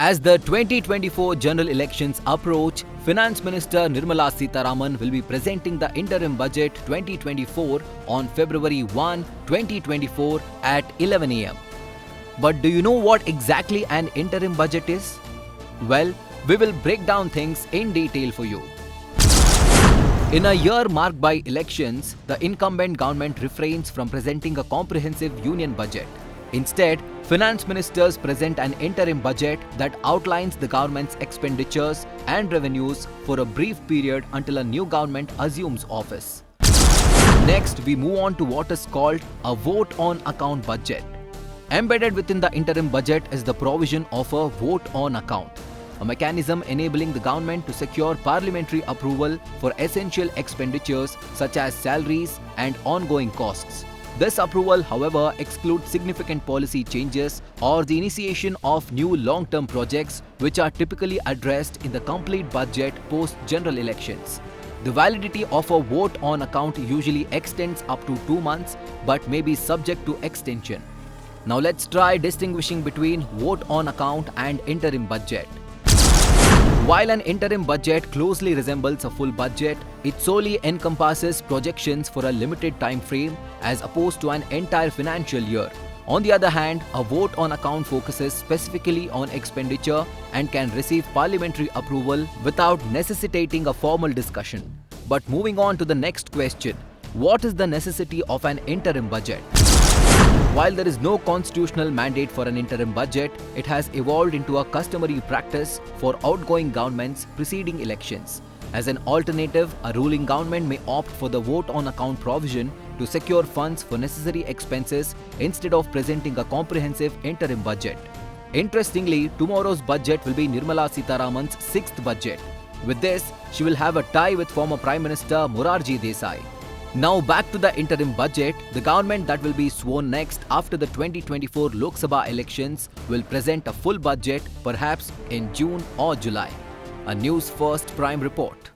As the 2024 general elections approach, Finance Minister Nirmala Sitharaman will be presenting the Interim Budget 2024 on February 1, 2024 at 11 am. But do you know what exactly an interim budget is? Well, we will break down things in detail for you. In a year marked by elections, the incumbent government refrains from presenting a comprehensive union budget. Instead, finance ministers present an interim budget that outlines the government's expenditures and revenues for a brief period until a new government assumes office. Next, we move on to what is called a vote on account budget. Embedded within the interim budget is the provision of a vote on account, a mechanism enabling the government to secure parliamentary approval for essential expenditures such as salaries and ongoing costs. This approval, however, excludes significant policy changes or the initiation of new long-term projects which are typically addressed in the complete budget post-general elections. The validity of a vote on account usually extends up to 2 months but may be subject to extension. Now let's try distinguishing between vote on account and interim budget. While an interim budget closely resembles a full budget, it solely encompasses projections for a limited time frame as opposed to an entire financial year. On the other hand, a vote on account focuses specifically on expenditure and can receive parliamentary approval without necessitating a formal discussion. But moving on to the next question, what is the necessity of an interim budget? While there is no constitutional mandate for an interim budget, it has evolved into a customary practice for outgoing governments preceding elections. As an alternative, a ruling government may opt for the vote on account provision to secure funds for necessary expenses instead of presenting a comprehensive interim budget. Interestingly, tomorrow's budget will be Nirmala Sitharaman's 6th budget. With this, she will have a tie with former Prime Minister Morarji Desai. Now back to the interim budget, the government that will be sworn next after the 2024 Lok Sabha elections will present a full budget perhaps in June or July. A NewsFirst Prime report.